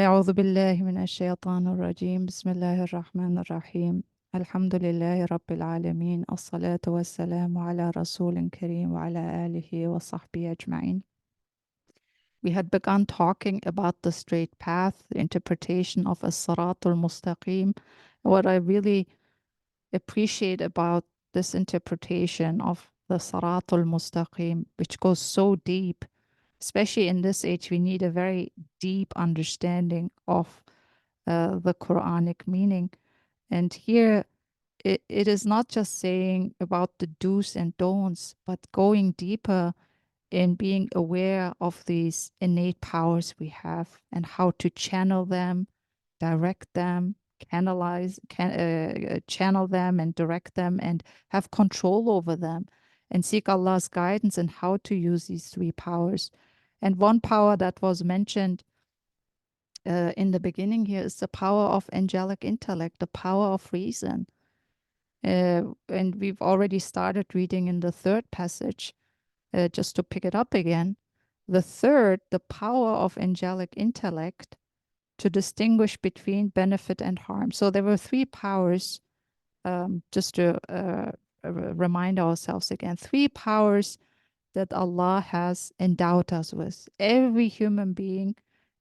أعوذ بالله من الشيطان الرجيم بسم الله الرحمن الرحيم الحمد لله رب العالمين الصلاة والسلام على رسول كريم وعلى آله وصحبه أجمعين. We had begun talking about the straight path, the interpretation of sirat al-mustaqim. What I really appreciate about this interpretation of the sirat al-mustaqim, which goes so deep, especially in this age, we need a very deep understanding of the Quranic meaning. And here it is not just saying about the do's and don'ts, but going deeper in being aware of these innate powers we have and how to channel them, direct them, channel them and direct them and have control over them and seek Allah's guidance in how to use these three powers. And one power that was mentioned in the beginning here is the power of angelic intellect, the power of reason. And we've already started reading in the third passage, just to pick it up again. The third, the power of angelic intellect to distinguish between benefit and harm. So there were three powers, just to remind ourselves again, three powers that Allah has endowed us with. Every human being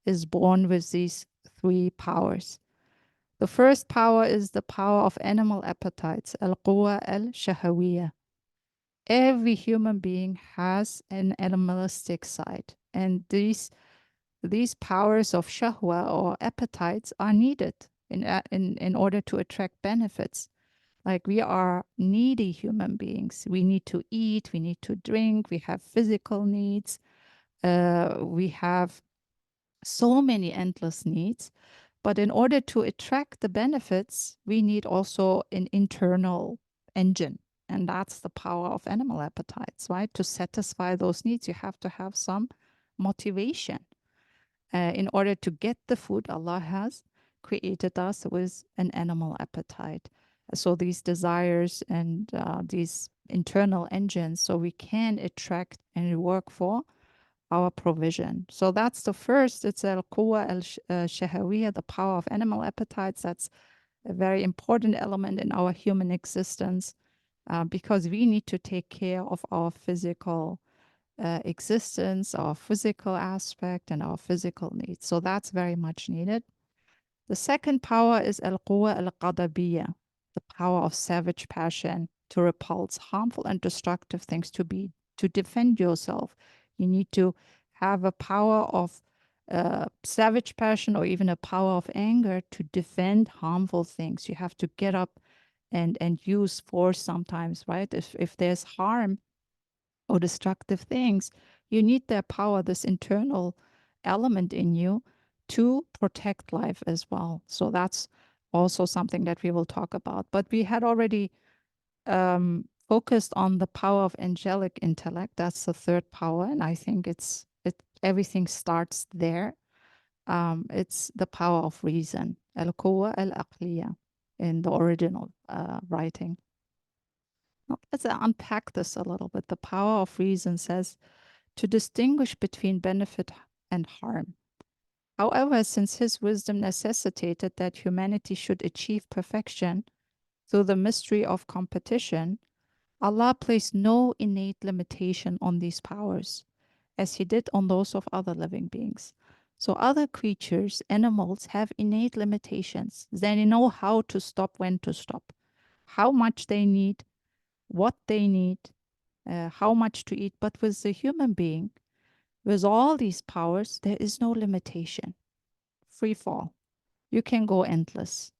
is born with these three powers. The first power is the power of animal appetites, al-quwa al-shahawiyya. Every human being has an animalistic side, and these powers of shahwa or appetites are needed in order to attract benefits. Like, we are needy human beings. We need to eat, we need to drink, we have physical needs, we have so many endless needs. But in order to attract the benefits, we need also an internal engine. And that's the power of animal appetites, right? To satisfy those needs, you have to have some motivation. In order to get the food, Allah has created us with an animal appetite. So these desires and these internal engines, so we can attract and work for our provision. So that's the first. It's al-quwa al-shahawiyya, the power of animal appetites. That's a very important element in our human existence, because we need to take care of our physical existence, our physical aspect, and our physical needs. So that's very much needed. The second power is al-quwa al-qadabiyya, the power of savage passion to repulse harmful and destructive things, to defend yourself. You need to have a power of savage passion or even a power of anger to defend harmful things. You have to get up and use force sometimes, right? If there's harm or destructive things, you need that power, this internal element in you, to protect life as well. So that's also something that we will talk about. But we had already focused on the power of angelic intellect. That's the third power, and I think everything starts there. It's the power of reason, al-quwa al-aqliya, in the original writing. Now, let's unpack this a little bit. The power of reason says to distinguish between benefit and harm. However, since his wisdom necessitated that humanity should achieve perfection through the mystery of competition, Allah placed no innate limitation on these powers, as he did on those of other living beings. So other creatures, animals, have innate limitations. They know how to stop, when to stop, how much they need, what they need, how much to eat. But with the human being, with all these powers, there is no limitation. Free fall. You can go endless.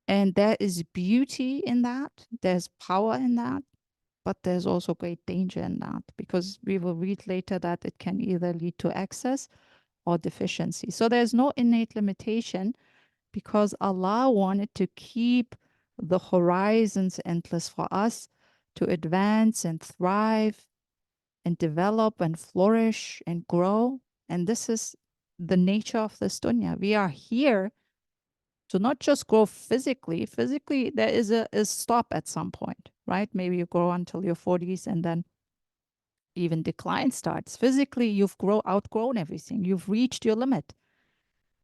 And there is beauty in that. There's power in that. But there's also great danger in that, because we will read later that it can either lead to excess or deficiency. So there's no innate limitation, because Allah wanted to keep the horizons endless for us to advance and thrive and develop and flourish and grow. And this is the nature of this dunya. We are here to not just grow physically. Physically, there is a stop at some point, right? Maybe you grow until your 40s and then even decline starts. Physically, you've outgrown everything. You've reached your limit.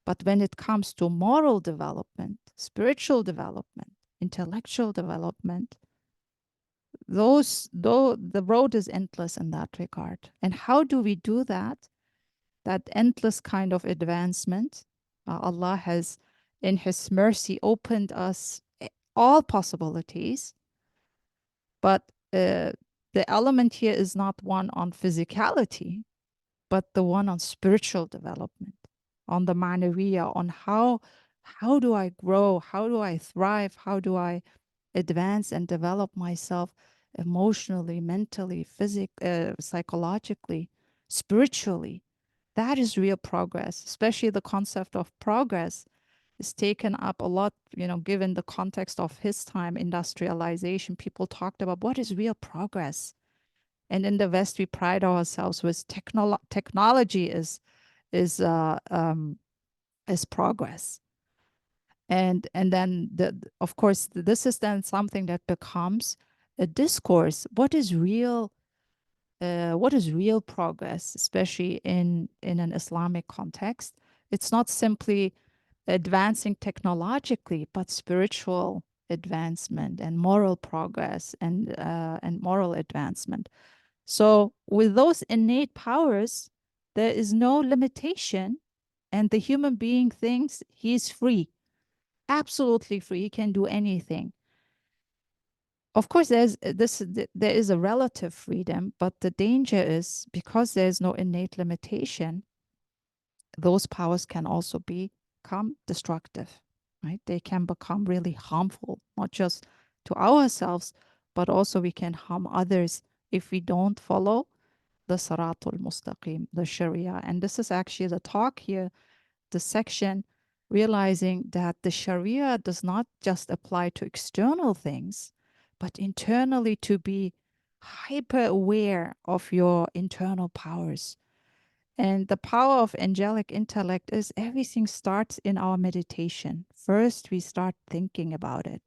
But when it comes to moral development, spiritual development, intellectual development, though the road is endless in that regard. And how do we do that? That endless kind of advancement. Allah has, in His mercy, opened us all possibilities, but the element here is not one on physicality, but the one on spiritual development, on the manawiya, on how do I grow, how do I thrive, how do I advance and develop myself emotionally, mentally, psychologically, spiritually. That is real progress, especially the concept of progress is taken up a lot, given the context of his time, industrialization. People talked about what is real progress. And in the West, we pride ourselves with technology is progress. And then of course this is then something that becomes a discourse. What is real progress, especially in an Islamic context? It's not simply advancing technologically, but spiritual advancement and moral progress and moral advancement. So with those innate powers, there is no limitation, and the human being thinks he's free, absolutely free. He can do anything. Of course, there is a relative freedom, but the danger is because there is no innate limitation, those powers can also become destructive, right? They can become really harmful, not just to ourselves, but also we can harm others if we don't follow the sirat al-mustaqim, the Sharia. And this is actually the talk here, the section, realizing that the Sharia does not just apply to external things, but internally to be hyper aware of your internal powers. And the power of angelic intellect is everything starts in our meditation. First, we start thinking about it.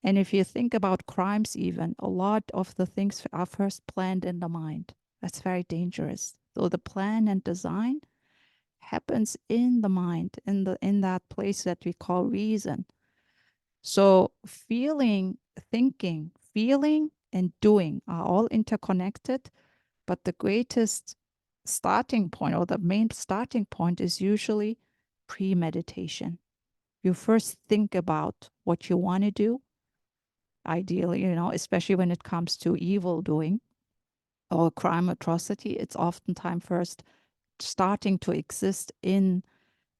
And if you think about crimes, even, a lot of the things are first planned in the mind. That's very dangerous. So the plan and design happens in the mind, in that place that we call reason. So feeling, thinking, feeling, and doing are all interconnected, but the greatest starting point, or the main starting point, is usually premeditation. You first think about what you want to do, ideally, especially when it comes to evil doing or crime, atrocity. It's oftentimes first starting to exist in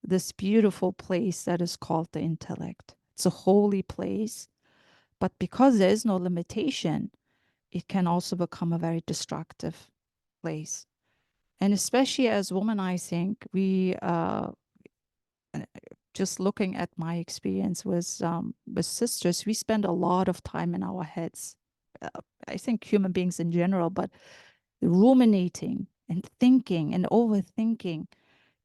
this beautiful place that is called the intellect. It's a holy place, but because there is no limitation, it can also become a very destructive place. And especially as women, I think we, just looking at my experience with sisters, we spend a lot of time in our heads. I think human beings in general, but ruminating and thinking and overthinking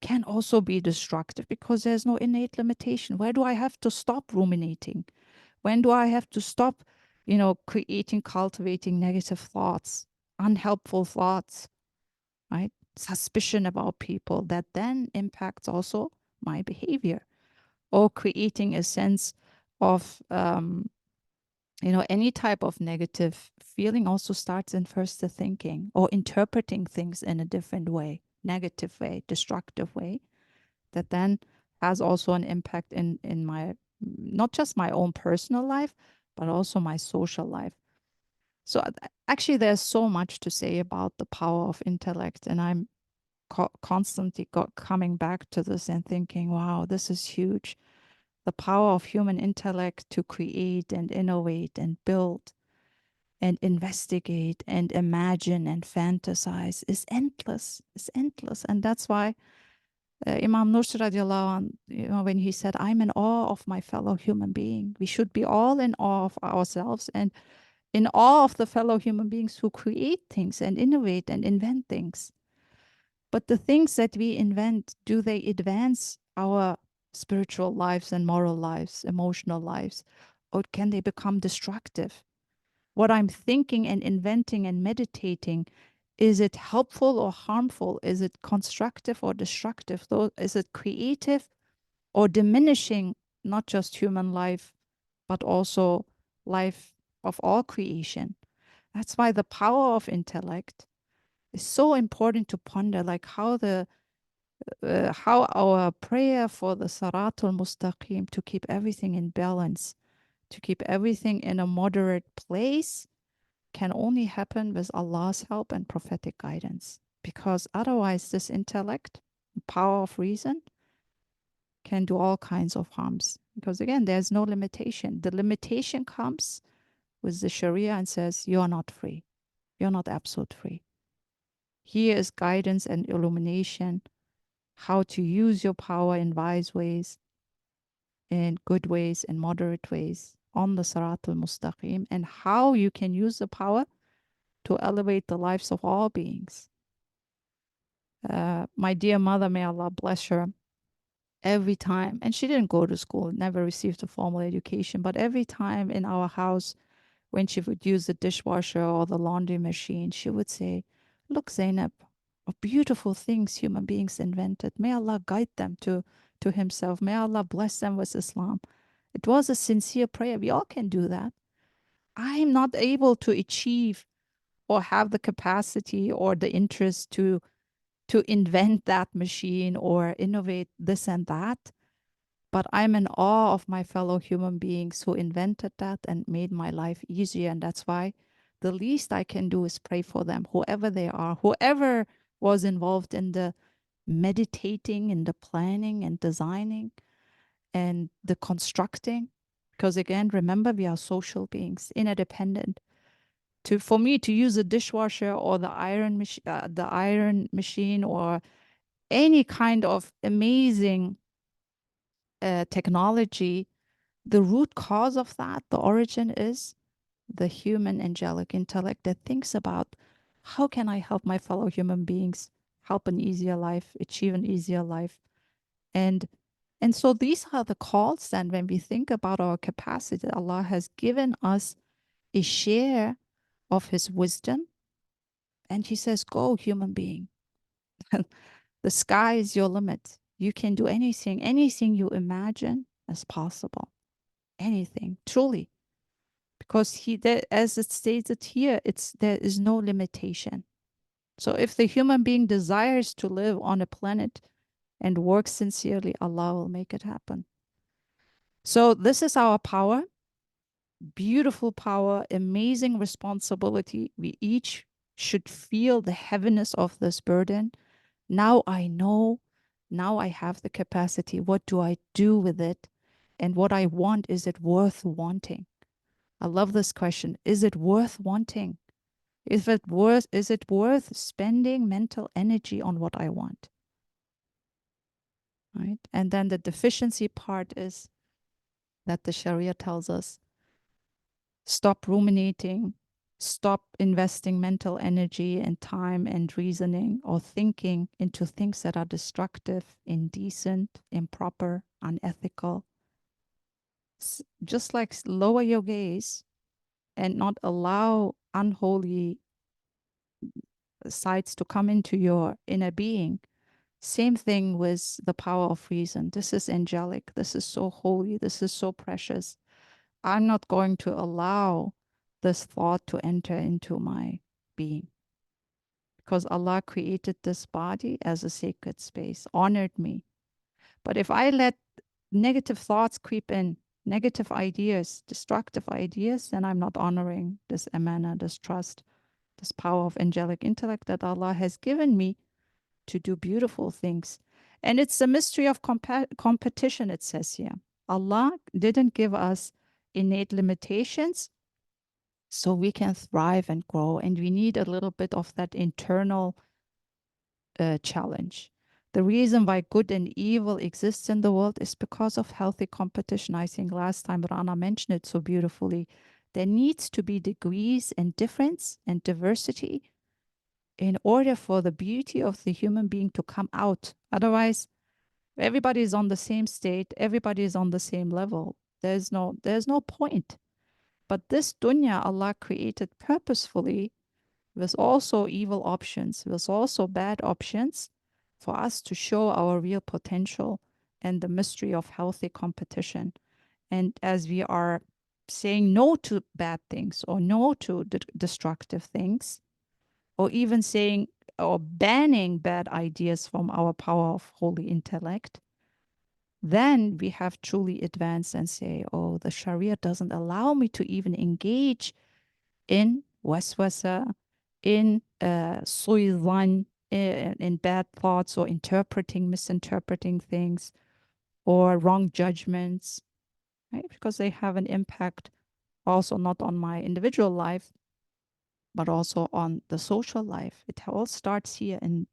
can also be destructive because there's no innate limitation. Where do I have to stop ruminating? When do I have to stop, creating, cultivating negative thoughts, unhelpful thoughts, right? Suspicion about people that then impacts also my behavior, or creating a sense of, any type of negative feeling also starts in first the thinking, or interpreting things in a different way, negative way, destructive way, that then has also an impact in my, not just my own personal life, but also my social life. So actually, there's so much to say about the power of intellect, and I'm constantly coming back to this and thinking, wow, this is huge. The power of human intellect to create and innovate and build and investigate and imagine and fantasize is endless. It's endless. And that's why Imam Nursi radiallahu anh, when he said, I'm in awe of my fellow human being. We should be all in awe of ourselves and in awe of the fellow human beings who create things and innovate and invent things. But the things that we invent, do they advance our spiritual lives and moral lives, emotional lives, or can they become destructive? What I'm thinking and inventing and meditating, Is it helpful or harmful? Is it constructive or destructive? Is it creative or diminishing not just human life, but also life of all creation? That's why the power of intellect is so important to ponder, like how our prayer for the sirat al-mustaqim, to keep everything in balance, to keep everything in a moderate place, can only happen with Allah's help and prophetic guidance. Because otherwise, this intellect, the power of reason, can do all kinds of harms. Because again, there's no limitation. The limitation comes with the Sharia and says, you're not free. You're not absolute free. Here is guidance and illumination, how to use your power in wise ways, in good ways, in moderate ways, on the Sirat al-Mustaqim, and how you can use the power to elevate the lives of all beings. My dear mother, may Allah bless her, every time, and she didn't go to school, never received a formal education, but every time in our house, when she would use the dishwasher or the laundry machine, she would say, look, Zainab, of beautiful things human beings invented. May Allah guide them to Himself. May Allah bless them with Islam. It was a sincere prayer. We all can do that. I'm not able to achieve or have the capacity or the interest to invent that machine or innovate this and that. But I'm in awe of my fellow human beings who invented that and made my life easier. And that's why the least I can do is pray for them, whoever they are, whoever was involved in the meditating, in the planning and designing and the constructing. Because again, remember, we are social beings, interdependent. For me to use a dishwasher or the iron machine or any kind of amazing technology, the root cause of that, the origin, is the human angelic intellect that thinks about, how can I help my fellow human beings help an easier life, achieve an easier life? And so these are the calls then when we think about our capacity. Allah has given us a share of His wisdom. And He says, go, human being. The sky is your limit. You can do anything. Anything you imagine is possible. Anything, truly. Because as it stated here, there is no limitation. So if the human being desires to live on a planet and work sincerely, Allah will make it happen. So this is our power, beautiful power, amazing responsibility. We each should feel the heaviness of this burden. Now I know, now I have the capacity. What do I do with it? And what I want, is it worth wanting? I love this question. Is it worth wanting? Is it worth spending mental energy on what I want? Right? And then the deficiency part is that the Sharia tells us, stop ruminating, stop investing mental energy and time and reasoning or thinking into things that are destructive, indecent, improper, unethical. Just like lower your gaze and not allow unholy sides to come into your inner being. Same thing with the power of reason. This is angelic. This is so holy. This is so precious. I'm not going to allow this thought to enter into my being. Because Allah created this body as a sacred space, honored me. But if I let negative thoughts creep in, negative ideas, destructive ideas, then I'm not honoring this amana, this trust, this power of angelic intellect that Allah has given me to do beautiful things. And it's a mystery of competition, it says here. Allah didn't give us innate limitations so we can thrive and grow. And we need a little bit of that internal challenge. The reason why good and evil exists in the world is because of healthy competition. I think last time Rana mentioned it so beautifully. There needs to be degrees and difference and diversity in order for the beauty of the human being to come out. Otherwise, everybody is on the same state, everybody is on the same level. There's no point. But this dunya Allah created purposefully with also evil options, with also bad options, for us to show our real potential and the mystery of healthy competition. And as we are saying no to bad things or no to destructive things, or even saying or banning bad ideas from our power of holy intellect, then we have truly advanced and say, oh, the Sharia doesn't allow me to even engage in waswasa, in suizan, in bad thoughts or misinterpreting things or wrong judgments, right? Because they have an impact also not on my individual life, but also on the social life. It all starts here in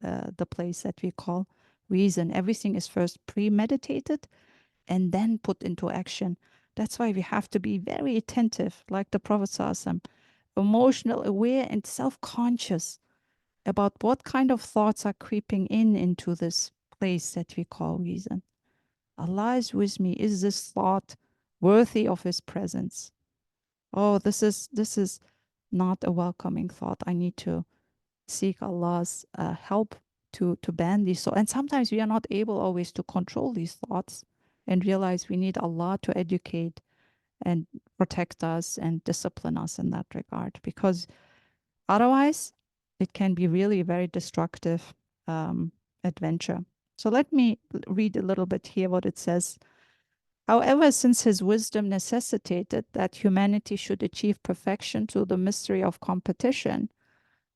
the place that we call reason. Everything is first premeditated and then put into action. That's why we have to be very attentive, like the Prophet ﷺ, emotional, aware, and self-conscious about what kind of thoughts are creeping into this place that we call reason. Allah is with me. Is this thought worthy of His presence? Oh, this is not a welcoming thought. I need to seek Allah's help to ban these. So, and sometimes we are not able always to control these thoughts and realize we need Allah to educate and protect us and discipline us in that regard, because otherwise it can be really a very destructive adventure. So let me read a little bit here what it says. However, since his wisdom necessitated that humanity should achieve perfection through the mystery of competition,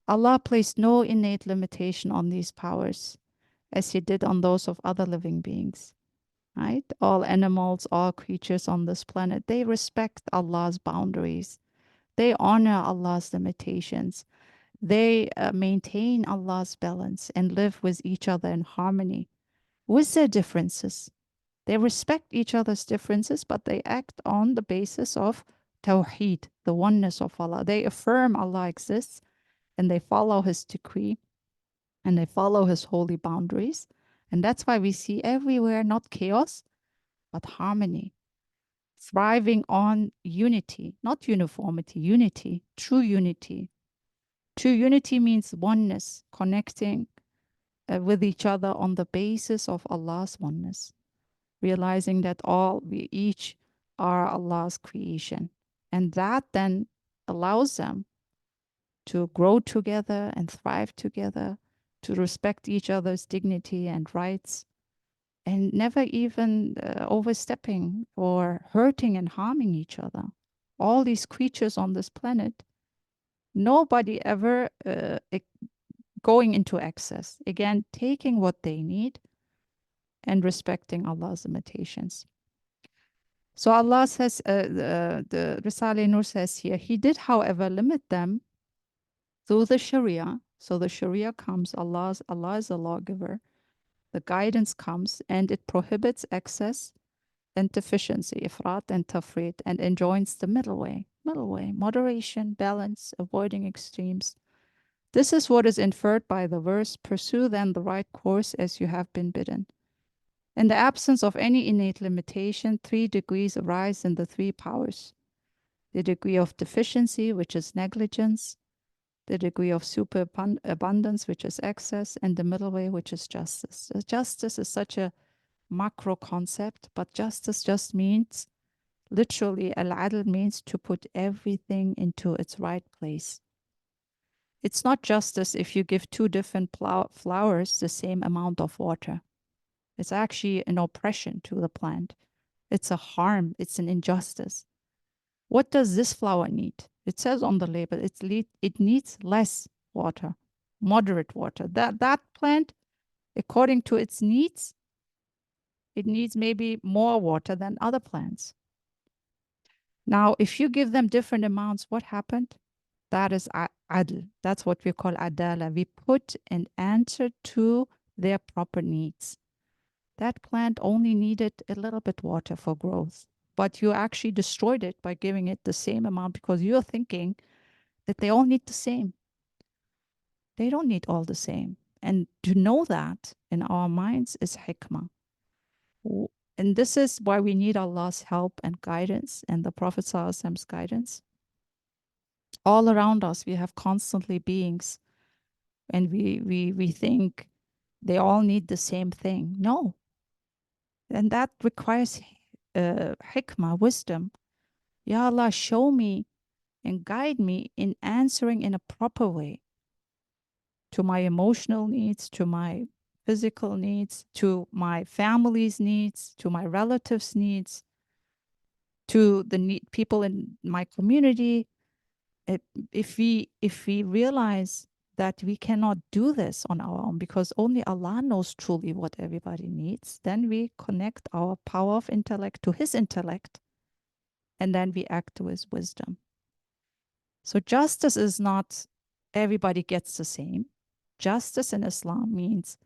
Allah placed no innate limitation on these powers, as He did on those of other living beings. Right? All animals, all creatures on this planet, they respect Allah's boundaries. They honor Allah's limitations. They maintain Allah's balance and live with each other in harmony with their differences. They respect each other's differences, but they act on the basis of Tawheed, the oneness of Allah. They affirm Allah exists and they follow His decree and they follow His holy boundaries. And that's why we see everywhere not chaos, but harmony, thriving on unity, not uniformity, unity, true unity. True unity means oneness, connecting with each other on the basis of Allah's oneness, realizing that we each are Allah's creation. And that then allows them to grow together and thrive together, to respect each other's dignity and rights, and never even overstepping or hurting and harming each other. All these creatures on this planet, nobody ever going into excess. Again, taking what they need and respecting Allah's limitations. So Allah says, the Risale-i Nur says here, He did, however, limit them through the Sharia. So the Sharia comes, Allah is a lawgiver. The guidance comes and it prohibits excess and deficiency, ifrat and tafrit, and enjoins the middle way, moderation, balance, avoiding extremes. This is what is inferred by the verse, pursue then the right course as you have been bidden. In the absence of any innate limitation, 3 degrees arise in the 3 powers. The degree of deficiency, which is negligence, the degree of superabundance, which is excess, and the middle way, which is justice. Justice is such a macro concept, but justice just means, literally, al-adl means to put everything into its right place. It's not justice if you give 2 different flowers the same amount of water. It's actually an oppression to the plant. It's a harm. It's an injustice. What does this flower need? It says on the label, it needs less water, moderate water. That plant, according to its needs, it needs maybe more water than other plants. Now, if you give them different amounts, what happened? That is adl. That's what we call adala. We put an answer to their proper needs. That plant only needed a little bit water for growth, but you actually destroyed it by giving it the same amount because you're thinking that they all need the same. They don't need all the same. And to know that in our minds is hikmah. And this is why we need Allah's help and guidance and the Prophet ﷺ's guidance. All around us, we have constantly beings, and we think they all need the same thing. No. And that requires hikmah, wisdom. Ya Allah, show me and guide me in answering in a proper way to my emotional needs, to my physical needs, to my family's needs, to my relatives' needs, to the people in my community. If we realize that we cannot do this on our own because only Allah knows truly what everybody needs, then we connect our power of intellect to His intellect, and then we act with wisdom. So justice is not everybody gets the same. Justice in Islam means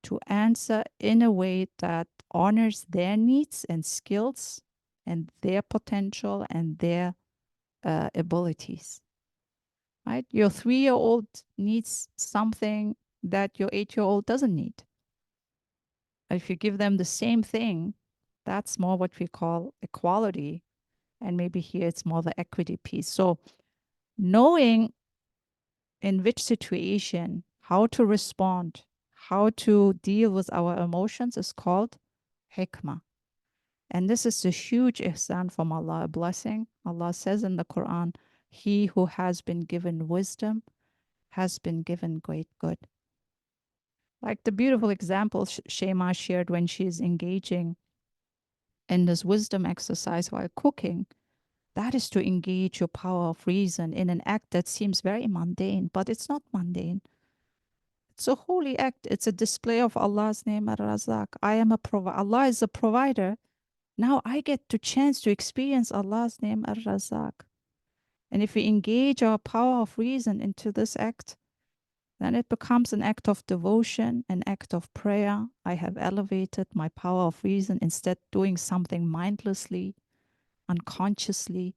to answer in a way that honors their needs and skills and their potential and their abilities. Right? Your 3-year-old needs something that your 8-year-old doesn't need. If you give them the same thing, that's more what we call equality. And maybe here it's more the equity piece. So knowing in which situation, how to respond, how to deal with our emotions is called hikmah. And this is a huge ihsan from Allah, a blessing. Allah says in the Quran, he who has been given wisdom has been given great good. Like the beautiful example Shema shared when she's engaging in this wisdom exercise while cooking. That is to engage your power of reason in an act that seems very mundane, but it's not mundane. It's a holy act. It's a display of Allah's name, Ar-Razak. I am a provider. Allah is a provider. Now I get to chance to experience Allah's name, Ar-Razak. And if we engage our power of reason into this act, then it becomes an act of devotion, an act of prayer. I have elevated my power of reason instead doing something mindlessly, unconsciously.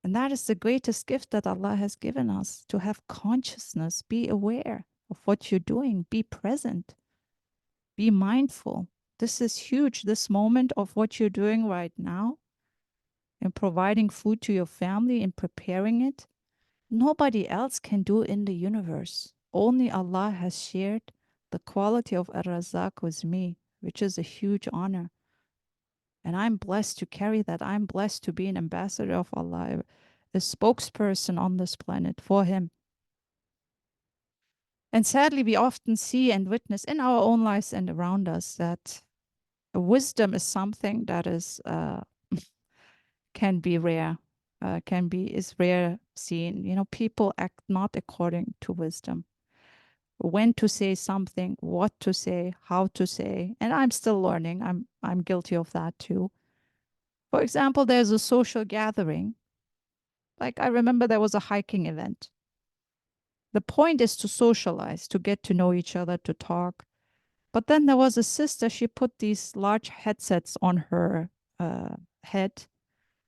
And that is the greatest gift that Allah has given us, to have consciousness, be aware of what you're doing, be present, be mindful. This is huge, this moment of what you're doing right now and providing food to your family and preparing it. Nobody else can do in the universe. Only Allah has shared the quality of Ar-Razak with me, which is a huge honor. And I'm blessed to carry that. I'm blessed to be an ambassador of Allah, a spokesperson on this planet for Him. And sadly, we often see and witness in our own lives and around us that wisdom is something that is can be rare, is rare seen. You know, people act not according to wisdom. When to say something, what to say, how to say, and I'm still learning. I'm guilty of that too. For example, there's a social gathering. Like I remember there was a hiking event. The point is to socialize, to get to know each other, to talk. But then there was a sister, she put these large headsets on her head.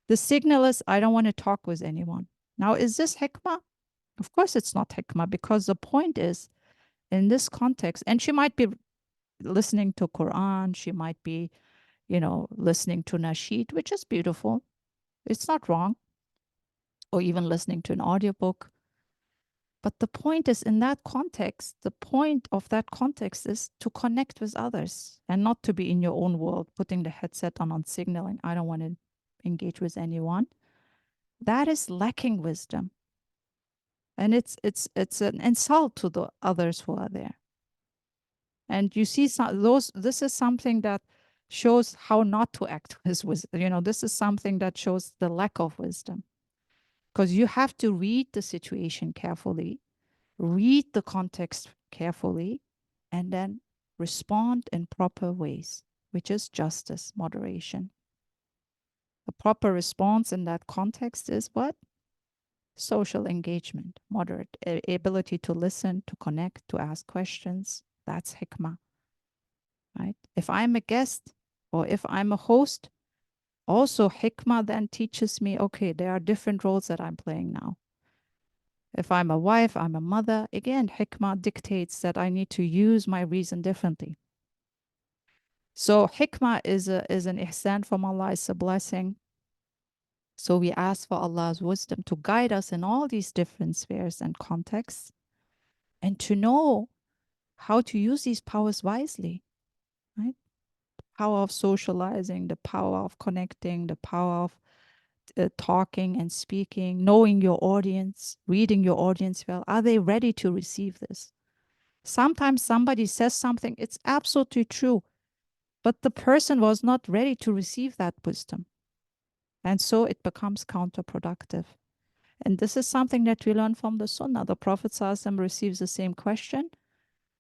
The signal is, I don't want to talk with anyone. Now, is this hikmah? Of course, it's not hikmah, because the point is, in this context, and she might be listening to Quran, she might be, listening to nasheed, which is beautiful. It's not wrong. Or even listening to an audiobook. But the point is, in that context, the point of that context is to connect with others and not to be in your own world, putting the headset on signaling, I don't want to engage with anyone. That is lacking wisdom. And it's an insult to the others who are there. And you see this is something that shows how not to act with wisdom. This is something that shows the lack of wisdom. Because you have to read the situation carefully, read the context carefully, and then respond in proper ways, which is justice, moderation. The proper response in that context is what? Social engagement, moderate ability to listen, to connect, to ask questions. That's hikmah, right? If I'm a guest or if I'm a host, also hikmah then teaches me, okay, there are different roles that I'm playing now. If I'm a wife, I'm a mother, again, hikmah dictates that I need to use my reason differently. So hikmah is an ihsan from Allah, it's a blessing. So we ask for Allah's wisdom to guide us in all these different spheres and contexts, and to know how to use these powers wisely, right? Power of socializing, the power of connecting, the power of talking and speaking, knowing your audience, reading your audience well. Are they ready to receive this? Sometimes somebody says something, it's absolutely true, but the person was not ready to receive that wisdom. And so it becomes counterproductive. And this is something that we learn from the Sunnah. The Prophet ﷺ receives the same question,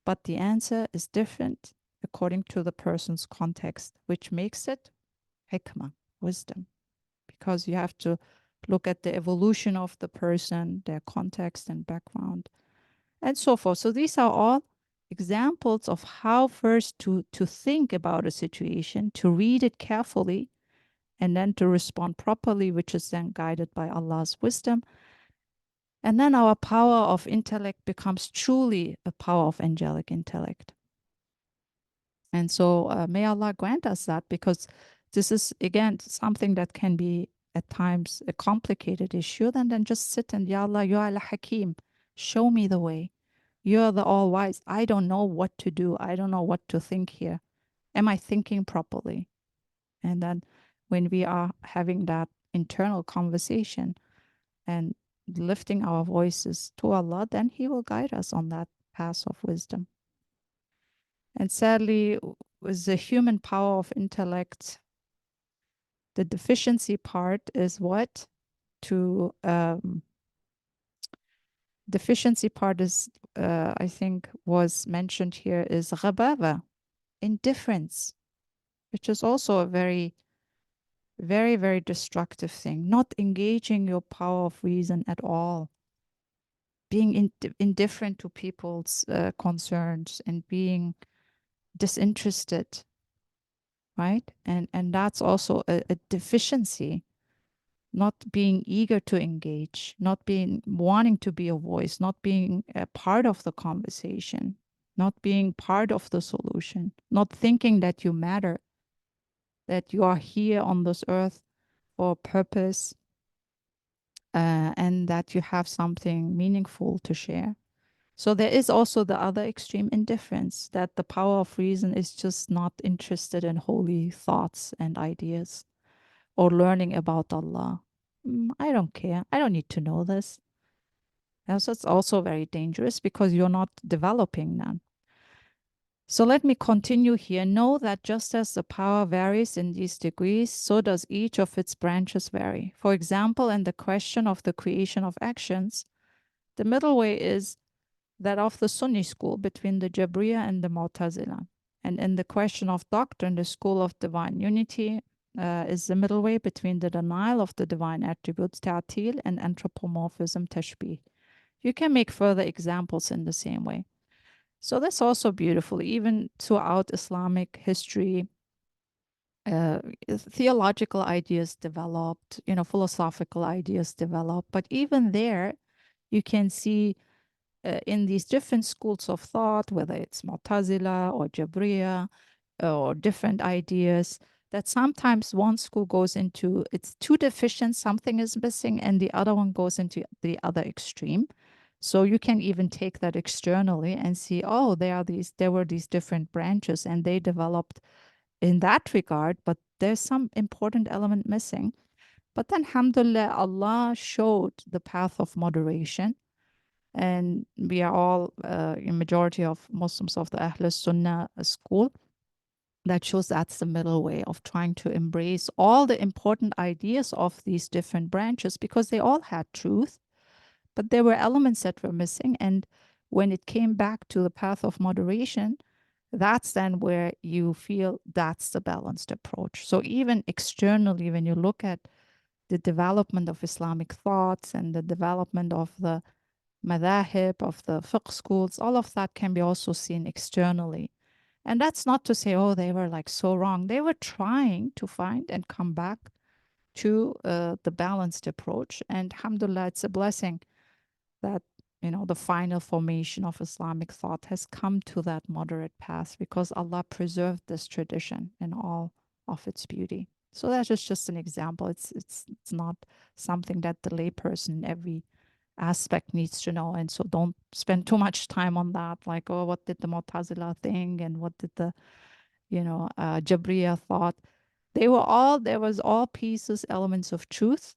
but the answer is different according to the person's context, which makes it hikmah, wisdom, because you have to look at the evolution of the person, their context and background, and so forth. So these are all examples of how first to think about a situation, to read it carefully, and then to respond properly, which is then guided by Allah's wisdom. And then our power of intellect becomes truly a power of angelic intellect. And so may Allah grant us that, because this is, again, something that can be at times a complicated issue. Then just sit and, Ya Allah, You are al-Hakim. Show me the way. You are the all-wise. I don't know what to do. I don't know what to think here. Am I thinking properly? And then when we are having that internal conversation and lifting our voices to Allah, then He will guide us on that path of wisdom. And sadly, with the human power of intellect, the deficiency part is what? Deficiency part is, I think, was mentioned here is ghababa, indifference, which is also a very, very, very destructive thing. Not engaging your power of reason at all, being indifferent to people's concerns and being disinterested, right? And that's also a deficiency. Not being eager to engage, not being wanting to be a voice, not being a part of the conversation, not being part of the solution, not thinking that you matter, that you are here on this earth for a purpose, and that you have something meaningful to share. So there is also the other extreme, indifference, that the power of reason is just not interested in holy thoughts and ideas or learning about Allah. I don't care. I don't need to know this. And so it's also very dangerous because you're not developing none. So let me continue here. Know that just as the power varies in these degrees, so does each of its branches vary. For example, in the question of the creation of actions, the middle way is that of the Sunni school between the Jabriya and the Mu'tazila. And in the question of doctrine, the school of divine unity is the middle way between the denial of the divine attributes, ta'til, and anthropomorphism, tashbih. You can make further examples in the same way. So that's also beautiful. Even throughout Islamic history, theological ideas developed, philosophical ideas developed. But even there, you can see in these different schools of thought, whether it's Mu'tazila or Jabriya or different ideas, that sometimes one school goes into it's too deficient, something is missing, and the other one goes into the other extreme. So you can even take that externally and see, oh, there were these different branches and they developed in that regard, but there's some important element missing. But then, alhamdulillah, Allah showed the path of moderation. And we are all, a majority of Muslims of the Ahl Sunnah school, that shows that's the middle way of trying to embrace all the important ideas of these different branches, because they all had truth, but there were elements that were missing. And when it came back to the path of moderation, that's then where you feel that's the balanced approach. So even externally, when you look at the development of Islamic thoughts and the development of the madahib, of the fiqh schools, all of that can be also seen externally. And that's not to say, oh, they were like so wrong. They were trying to find and come back to the balanced approach. And alhamdulillah, it's a blessing that, the final formation of Islamic thought has come to that moderate path, because Allah preserved this tradition in all of its beauty. So that is just an example. It's not something that the layperson in every aspect needs to know. And so don't spend too much time on that. Like, oh, what did the Mu'tazila think and what did the, Jabriya thought? There was all pieces, elements of truth,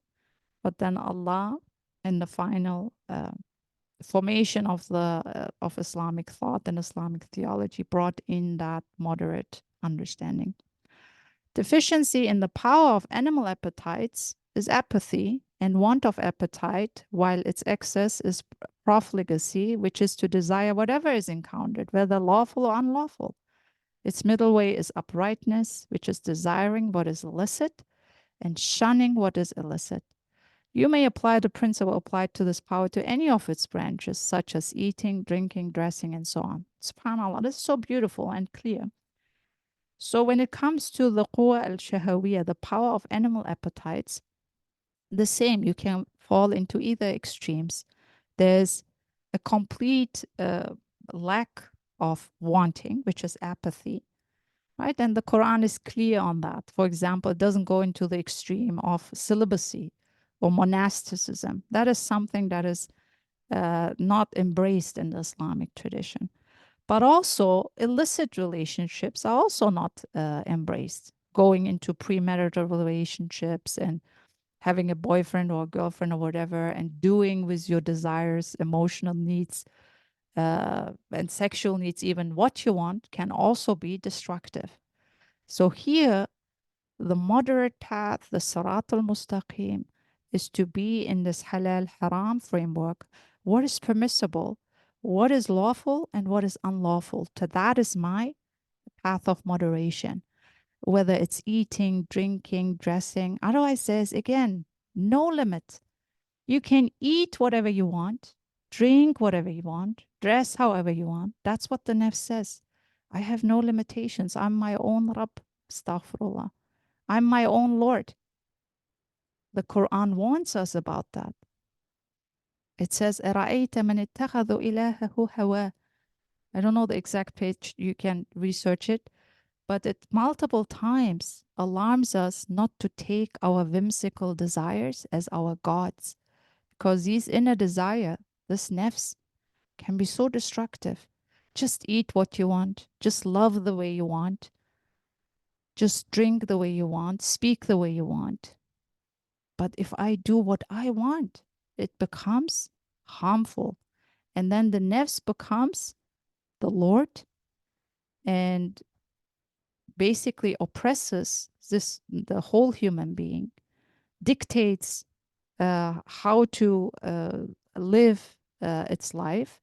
but then Allah in the final formation of the of Islamic thought and Islamic theology brought in that moderate understanding. Deficiency in the power of animal appetites is apathy and want of appetite, while its excess is profligacy, which is to desire whatever is encountered, whether lawful or unlawful. Its middle way is uprightness, which is desiring what is illicit and shunning what is illicit. You may apply the principle applied to this power to any of its branches, such as eating, drinking, dressing, and so on. SubhanAllah, this is so beautiful and clear. So when it comes to the quwa al-shahawiyya, the power of animal appetites, the same, you can fall into either extremes. There's a complete lack of wanting, which is apathy, right? And the Quran is clear on that. For example, it doesn't go into the extreme of celibacy or monasticism. That is something that is not embraced in the Islamic tradition. But also, illicit relationships are also not embraced. Going into premarital relationships and having a boyfriend or a girlfriend or whatever, and doing with your desires, emotional needs, and sexual needs, even what you want, can also be destructive. So here, the moderate path, the sirat al-mustaqim, is to be in this halal haram framework. What is permissible, what is lawful, and what is unlawful? To that is my path of moderation, whether it's eating, drinking, dressing. Otherwise, there's again no limit. You can eat whatever you want, drink whatever you want, dress however you want. That's what the nafs says. I have no limitations. I'm my own Rabb. Astaghfirullah. I'm my own Lord. The Quran warns us about that. It says, أَرَأَيْتَ مَنِ اتَّخَذُ إِلَهَهُ هَوَاهُ. I don't know the exact page. You can research it. But it multiple times alarms us not to take our whimsical desires as our gods. Because these inner desire, this nafs, can be so destructive. Just eat what you want. Just love the way you want. Just drink the way you want. Speak the way you want. But if I do what I want, it becomes harmful. And then the nafs becomes the Lord and basically oppresses the whole human being, dictates how to live its life,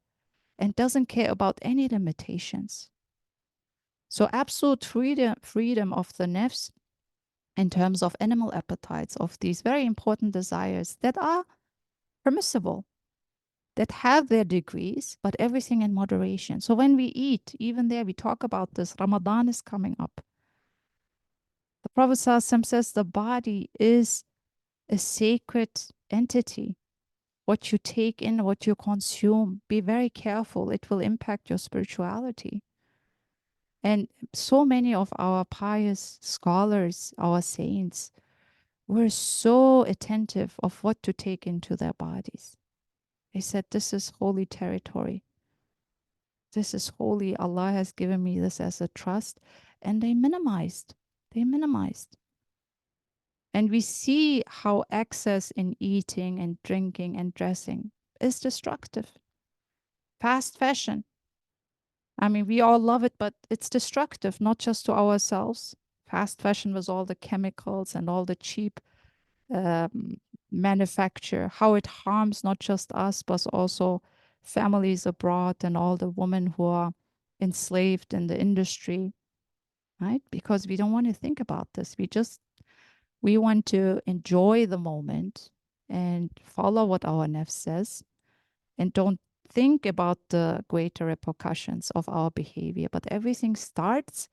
and doesn't care about any limitations. So absolute freedom of the nafs in terms of animal appetites, of these very important desires that are permissible, that have their degrees, but everything in moderation. So when we eat, even there, we talk about this, Ramadan is coming up. The Prophet ﷺ says the body is a sacred entity. What you take in, what you consume, be very careful. It will impact your spirituality. And so many of our pious scholars, our saints, were so attentive of what to take into their bodies. They said, this is holy territory. This is holy. Allah has given me this as a trust. And they minimized. They minimized. And we see how excess in eating and drinking and dressing is destructive. Fast fashion. I mean, we all love it, but it's destructive, not just to ourselves. Fast fashion with all the chemicals and all the cheap um, manufacture, how it harms not just us, but also families abroad and all the women who are enslaved in the industry, right? Because we don't want to think about this. We want to enjoy the moment and follow what our nafs says and don't think about the greater repercussions of our behavior. But everything starts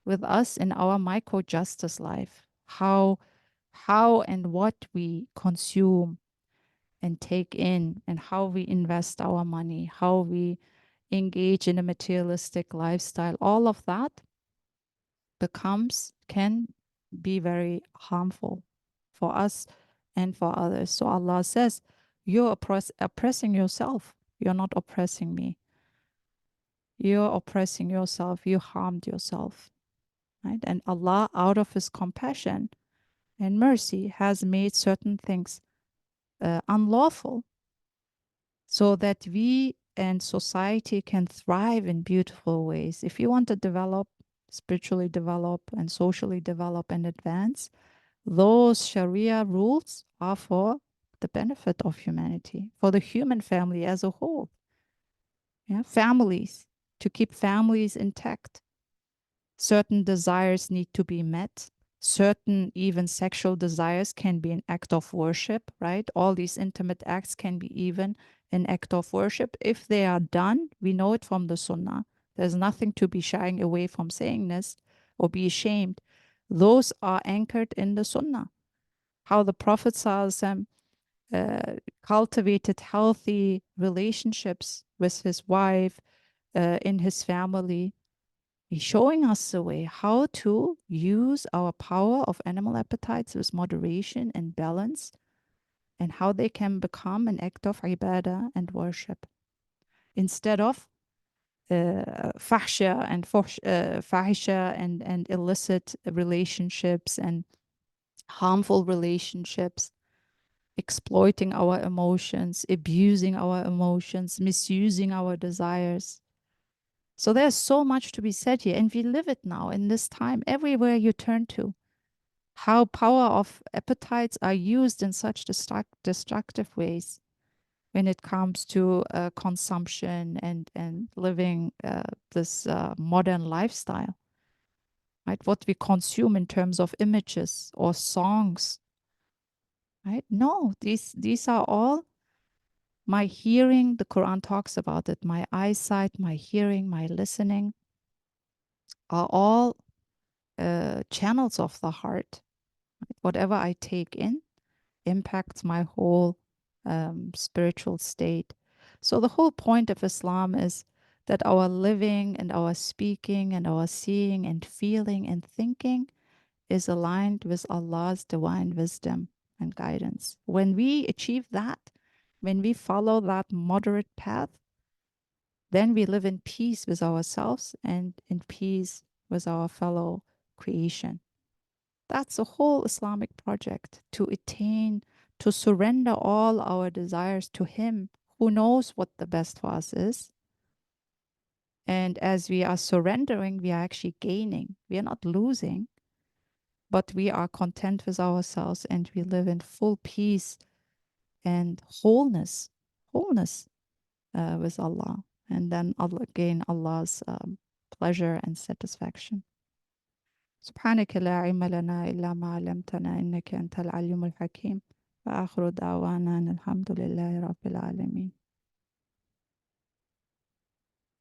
with us in our micro justice life. How and what we consume and take in, and how we invest our money, how we engage in a materialistic lifestyle, all of that can be very harmful for us and for others. So Allah says, you're oppressing yourself. You're not oppressing me. You're oppressing yourself. You harmed yourself. Right? And Allah, out of His compassion and mercy, has made certain things unlawful so that we and society can thrive in beautiful ways. If you want to develop, spiritually develop, and socially develop and advance, those Sharia rules are for the benefit of humanity, for the human family as a whole. Yeah, families, to keep families intact. Certain desires need to be met. Certain even sexual desires can be an act of worship, right? All these intimate acts can be even an act of worship. If they are done, we know it from the Sunnah. There's nothing to be shying away from saying this or be ashamed. Those are anchored in the Sunnah. How the Prophet ﷺ, cultivated healthy relationships with his wife, in his family. He's showing us the way how to use our power of animal appetites with moderation and balance, and how they can become an act of ibadah and worship instead of fahsha and fahisha and illicit relationships and harmful relationships, exploiting our emotions, abusing our emotions, misusing our desires. So there's so much to be said here, and we live it now in this time everywhere you turn to. How power of appetites are used in such destructive ways when it comes to consumption and living this modern lifestyle, right? What we consume in terms of images or songs, right? No, these are all my hearing. The Quran talks about it. My eyesight, my hearing, my listening are all channels of the heart. Whatever I take in impacts my whole spiritual state. So the whole point of Islam is that our living and our speaking and our seeing and feeling and thinking is aligned with Allah's divine wisdom and guidance. When we achieve that, when we follow that moderate path, then we live in peace with ourselves and in peace with our fellow creation. That's the whole Islamic project, to attain, to surrender all our desires to Him who knows what the best for us is. And as we are surrendering, we are actually gaining. We are not losing, but we are content with ourselves and we live in full peace and wholeness, with Allah. And then Allah, gain Allah's pleasure and satisfaction. سبحانك لا علم لنا إلا ما علمتنا إنك أنت العليم الحكيم وآخر دعوانا أن الحمد لله رب العالمين